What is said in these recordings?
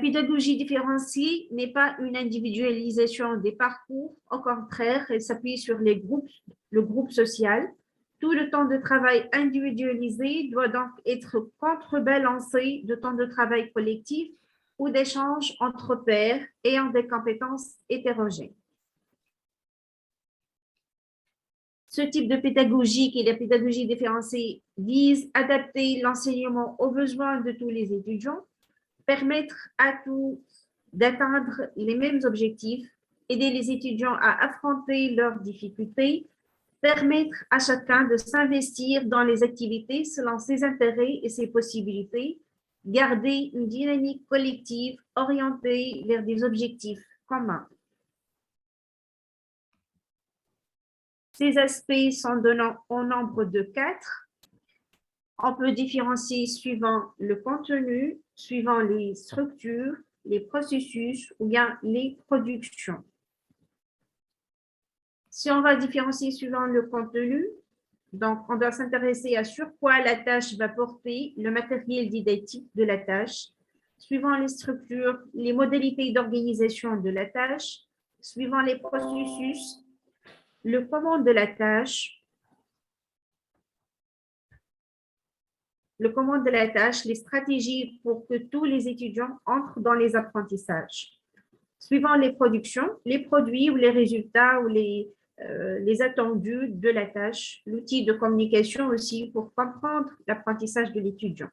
pédagogie différenciée n'est pas une individualisation des parcours, au contraire, elle s'appuie sur le groupe social. Tout le temps de travail individualisé doit donc être contrebalancé de temps de travail collectif ou d'échanges entre pairs ayant des compétences hétérogènes. Ce type de pédagogie, qui est la pédagogie différenciée, vise à adapter l'enseignement aux besoins de tous les étudiants, permettre à tous d'atteindre les mêmes objectifs, aider les étudiants à affronter leurs difficultés, permettre à chacun de s'investir dans les activités selon ses intérêts et ses possibilités, garder une dynamique collective orientée vers des objectifs communs. Ces aspects sont au nombre de 4. On peut différencier suivant le contenu, suivant les structures, les processus ou bien les productions. Si on va différencier suivant le contenu, donc on doit s'intéresser à sur quoi la tâche va porter, le matériel didactique de la tâche, suivant les structures, les modalités d'organisation de la tâche, suivant les processus, le comment de la tâche, les stratégies pour que tous les étudiants entrent dans les apprentissages. Suivant les productions, les produits ou les résultats ou les attendus de la tâche, l'outil de communication aussi pour comprendre l'apprentissage de l'étudiant.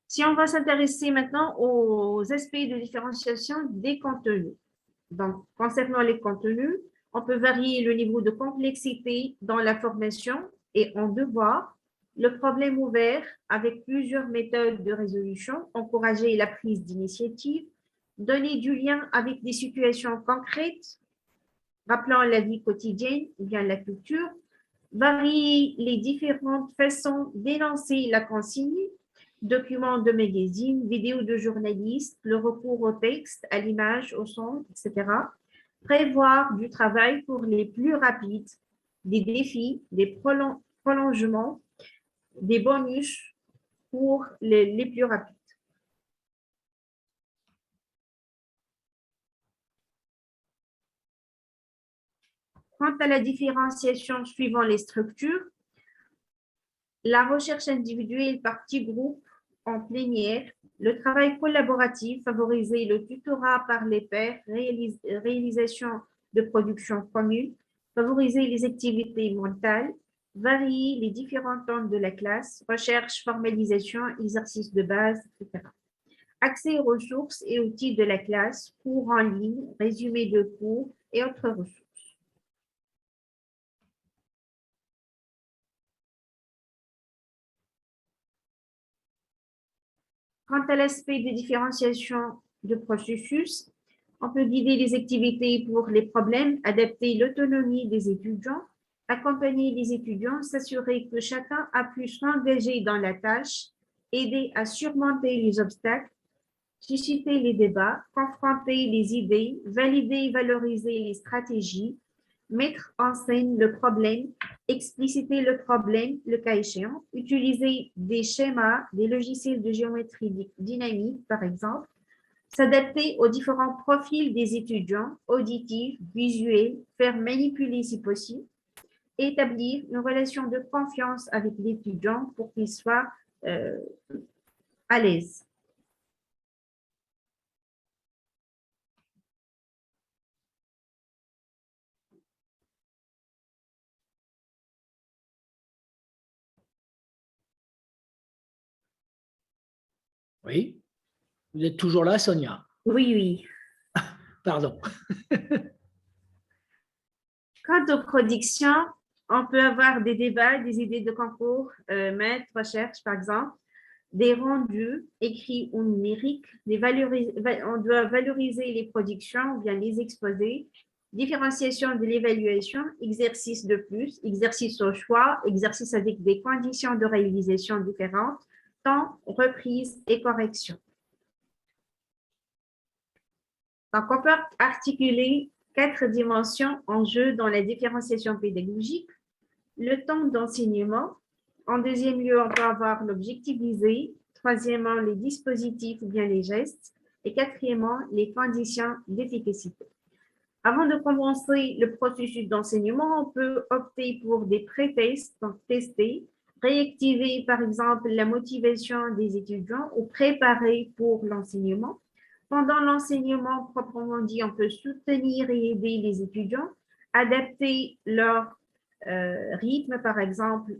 Si on va s'intéresser maintenant aux aspects de différenciation des contenus. Donc, concernant les contenus, on peut varier le niveau de complexité dans la formation et en devoir, le problème ouvert avec plusieurs méthodes de résolution, encourager la prise d'initiative, donner du lien avec des situations concrètes, rappelant la vie quotidienne ou bien la culture, varier les différentes façons d'énoncer la consigne, documents de magazine, vidéos de journalistes, le recours au texte, à l'image, au son, etc. Prévoir du travail pour les plus rapides, des défis, des prolongements, des bonus pour les plus rapides. Quant à la différenciation suivant les structures, la recherche individuelle par petits groupes en plénière, le travail collaboratif, favoriser le tutorat par les pairs, réalisation de production commune, favoriser les activités mentales, varier les différents temps de la classe, recherche, formalisation, exercice de base, etc. Accès aux ressources et outils de la classe, cours en ligne, résumé de cours et autres ressources. Quant à l'aspect de différenciation de processus, on peut guider les activités pour les problèmes, adapter l'autonomie des étudiants, accompagner les étudiants, s'assurer que chacun a pu s'engager dans la tâche, aider à surmonter les obstacles, susciter les débats, confronter les idées, valider et valoriser les stratégies, mettre en scène le problème, expliciter le problème, le cas échéant, utiliser des schémas, des logiciels de géométrie dynamique, par exemple, s'adapter aux différents profils des étudiants, auditifs, visuels, faire manipuler si possible, établir une relation de confiance avec l'étudiant pour qu'il soit à l'aise. Oui, vous êtes toujours là, Sonia? Oui, oui. Pardon. Quant aux productions, on peut avoir des débats, des idées de concours, maître, recherche, par exemple, des rendus écrits ou numériques, on doit valoriser les productions ou bien les exposer, différenciation de l'évaluation, exercice de plus, exercice au choix, exercice avec des conditions de réalisation différentes, temps, reprise et correction. Donc, on peut articuler 4 dimensions en jeu dans la différenciation pédagogique. le temps d'enseignement. En deuxième lieu, on peut avoir l'objectif visé. Troisièmement, les dispositifs ou bien les gestes. Et quatrièmement, les conditions d'efficacité. Avant de commencer le processus d'enseignement, on peut opter pour des pré-tests, donc tester, réactiver par exemple la motivation des étudiants ou préparer pour l'enseignement. Pendant l'enseignement proprement dit, on peut soutenir et aider les étudiants, adapter leur rythme par exemple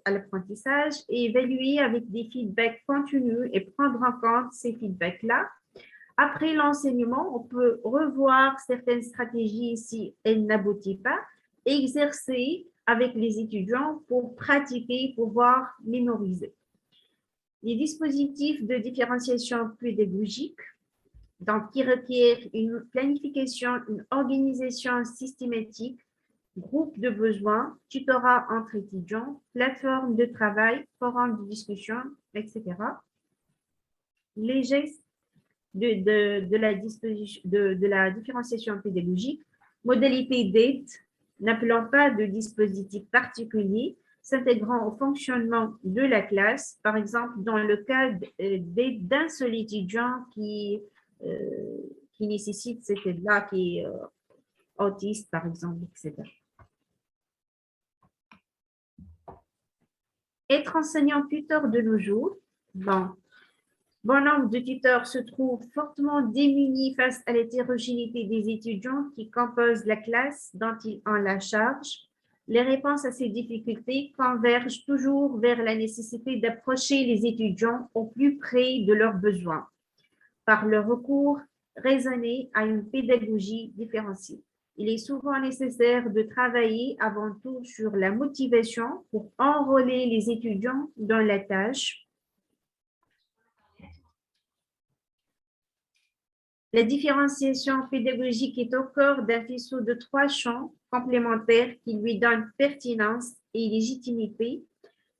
à l'apprentissage et évaluer avec des feedbacks continus et prendre en compte ces feedbacks-là. Après l'enseignement, on peut revoir certaines stratégies si elles n'aboutissent pas, et exercer avec les étudiants pour pratiquer, pouvoir mémoriser. Les dispositifs de différenciation pédagogique, donc qui requièrent une planification, une organisation systématique, groupe de besoins, tutorat entre étudiants, plateforme de travail, forum de discussion, etc. Les gestes de la différenciation pédagogique, modalité d'aide, n'appelant pas de dispositif particulier, s'intégrant au fonctionnement de la classe, par exemple dans le cas d'aide d'un seul étudiant qui nécessite cette aide-là, qui est autiste, par exemple, etc. Être enseignant-tuteur de nos jours, bon nombre de tuteurs se trouvent fortement démunis face à l'hétérogénéité des étudiants qui composent la classe dont ils ont la charge. Les réponses à ces difficultés convergent toujours vers la nécessité d'approcher les étudiants au plus près de leurs besoins par le recours raisonné à une pédagogie différenciée. Il est souvent nécessaire de travailler avant tout sur la motivation pour enrôler les étudiants dans la tâche. La différenciation pédagogique est au cœur d'un faisceau de 3 champs complémentaires qui lui donnent pertinence et légitimité,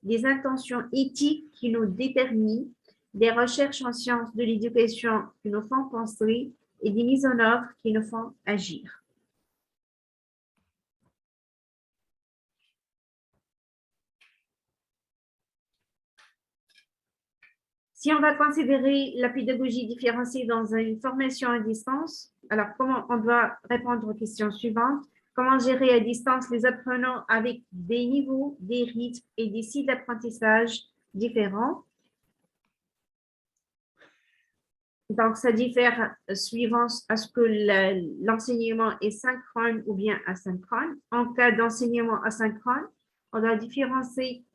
des intentions éthiques qui nous déterminent, des recherches en sciences de l'éducation qui nous font penser et des mises en œuvre qui nous font agir. Si on va considérer la pédagogie différenciée dans une formation à distance, alors comment on doit répondre aux questions suivantes? Comment gérer à distance les apprenants avec des niveaux, des rythmes et des styles d'apprentissage différents? Donc, ça diffère suivant à ce que l'enseignement est synchrone ou bien asynchrone. En cas d'enseignement asynchrone, on doit différencier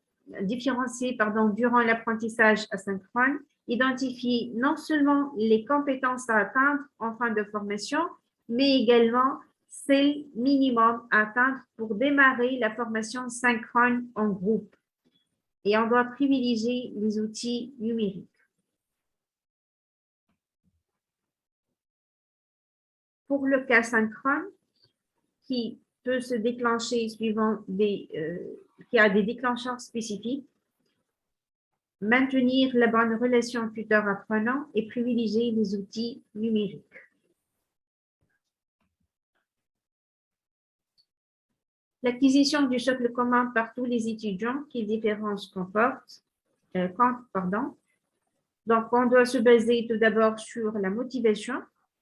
durant l'apprentissage asynchrone, identifier non seulement les compétences à atteindre en fin de formation, mais également celles minimum à atteindre pour démarrer la formation synchrone en groupe. Et on doit privilégier les outils numériques. Pour le cas synchrone, qui peut se déclencher suivant qui a des déclencheurs spécifiques, maintenir la bonne relation tuteur-apprenant et privilégier les outils numériques. L'acquisition du socle commun par tous les étudiants, quelles différences comporte, Donc, on doit se baser tout d'abord sur la motivation,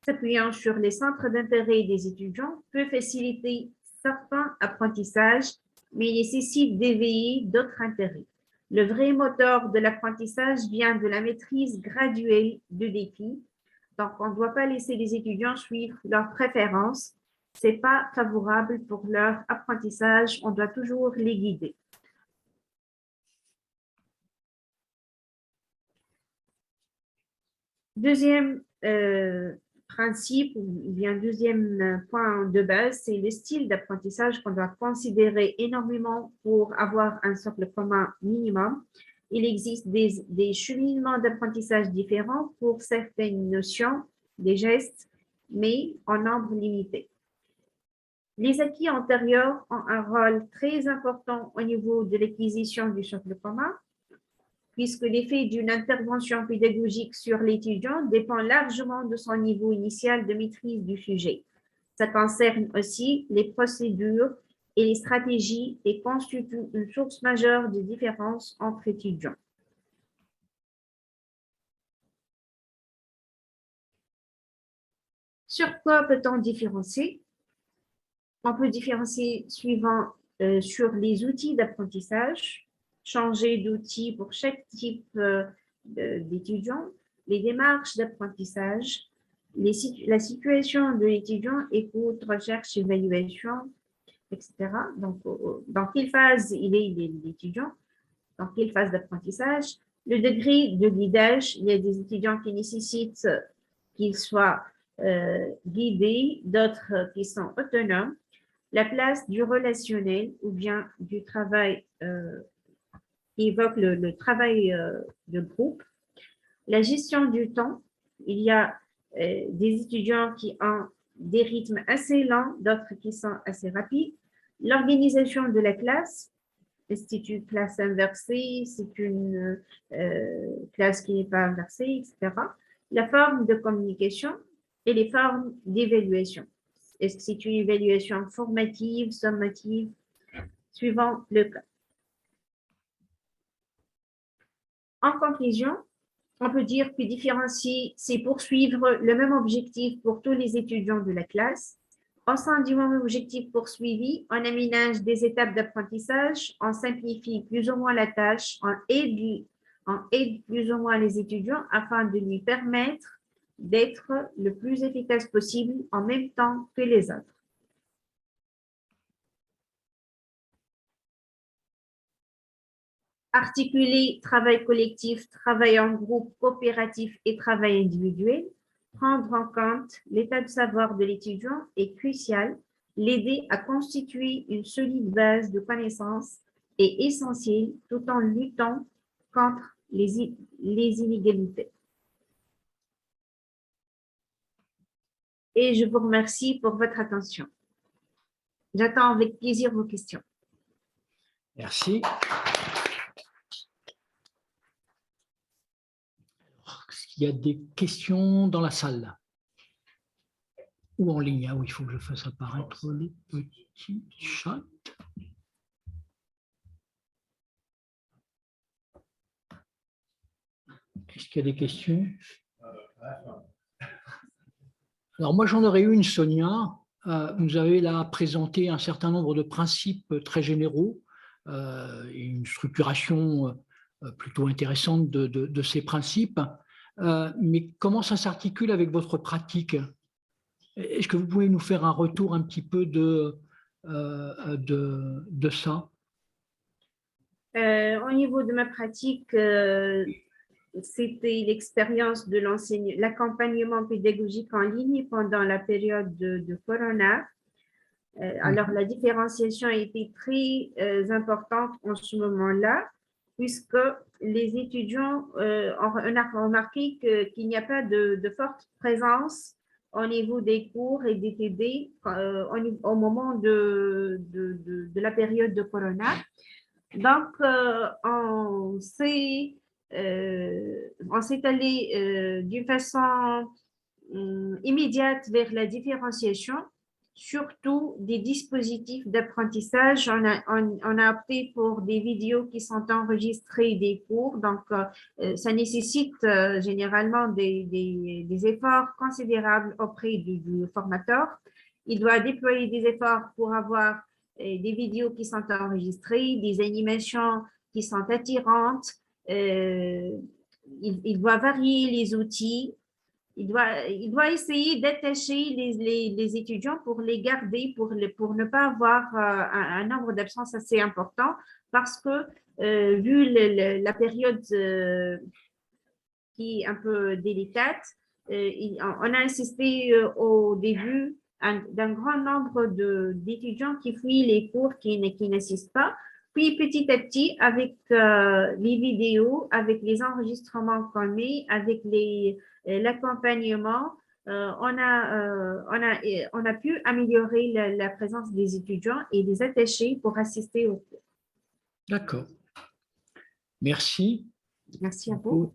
s'appuyant sur les centres d'intérêt des étudiants, peut faciliter certains apprentissages, mais nécessite d'éveiller d'autres intérêts. Le vrai moteur de l'apprentissage vient de la maîtrise graduelle de défis. Donc, on ne doit pas laisser les étudiants suivre leurs préférences. Ce n'est pas favorable pour leur apprentissage. On doit toujours les guider. Deuxième principe, ou bien deuxième point de base, c'est le style d'apprentissage qu'on doit considérer énormément pour avoir un socle commun minimum. Il existe des cheminements d'apprentissage différents pour certaines notions, des gestes, mais en nombre limité. Les acquis antérieurs ont un rôle très important au niveau de l'acquisition du socle commun, puisque l'effet d'une intervention pédagogique sur l'étudiant dépend largement de son niveau initial de maîtrise du sujet. Ça concerne aussi les procédures et les stratégies et constitue une source majeure de différence entre étudiants. Sur quoi peut-on différencier? On peut différencier suivant sur les outils d'apprentissage, changer d'outils pour chaque type d'étudiant, les démarches d'apprentissage, la situation de l'étudiant, écoute, recherche, évaluation, etc. Donc, dans quelle phase il est l'étudiant, dans quelle phase d'apprentissage, le degré de guidage. Il y a des étudiants qui nécessitent qu'ils soient guidés, d'autres qui sont autonomes, la place du relationnel ou bien du travail qui évoque le travail de groupe, la gestion du temps. Il y a des étudiants qui ont des rythmes assez lents, d'autres qui sont assez rapides. L'organisation de la classe, c'est une classe inversée, c'est une classe qui n'est pas inversée, etc. La forme de communication et les formes d'évaluation. Est-ce que c'est une évaluation formative, sommative, suivant le cas. En conclusion, on peut dire que différencier, c'est poursuivre le même objectif pour tous les étudiants de la classe. Au sein du même objectif poursuivi, on aménage des étapes d'apprentissage, on simplifie plus ou moins la tâche, on aide plus ou moins les étudiants afin de lui permettre d'être le plus efficace possible en même temps que les autres. Articuler travail collectif, travail en groupe, coopératif et travail individuel. Prendre en compte l'état de savoir de l'étudiant est crucial. L'aider à constituer une solide base de connaissances est essentiel tout en luttant contre les inégalités. Et je vous remercie pour votre attention. J'attends avec plaisir vos questions. Merci. Est-ce qu'il y a des questions dans la salle ou en ligne? Ah oui, il faut que je fasse apparaître le petit chat. Est-ce qu'il y a des questions? Alors moi, j'en aurais une, Sonia. Vous avez là présenté un certain nombre de principes très généraux et une structuration plutôt intéressante de ces principes. Mais comment ça s'articule avec votre pratique? Est-ce que vous pouvez nous faire un retour un petit peu de ça? Au niveau de ma pratique, c'était l'expérience de l'accompagnement pédagogique en ligne pendant la période de Corona. Alors, la différenciation a été très importante en ce moment-là, puisque les étudiants, on a remarqué qu'il n'y a pas de forte présence au niveau des cours et des TD au moment de la période de Corona. Donc, on s'est allé d'une façon immédiate vers la différenciation, surtout des dispositifs d'apprentissage. On a opté pour des vidéos qui sont enregistrées des cours, donc ça nécessite généralement des efforts considérables auprès du formateur. Il doit déployer des efforts pour avoir des vidéos qui sont enregistrées, des animations qui sont attirantes. Il doit varier les outils. Il doit essayer d'attacher les étudiants pour les garder, pour ne pas avoir un nombre d'absences assez important, parce que vu la période qui est un peu délicate, on a insisté au début d'un grand nombre d'étudiants qui fuient les cours, qui n'assistent pas. Puis petit à petit, avec les vidéos, avec les enregistrements qu'on met, avec l'accompagnement, on a pu améliorer la présence des étudiants et les attacher pour assister aux cours. D'accord. Merci. Merci à vous.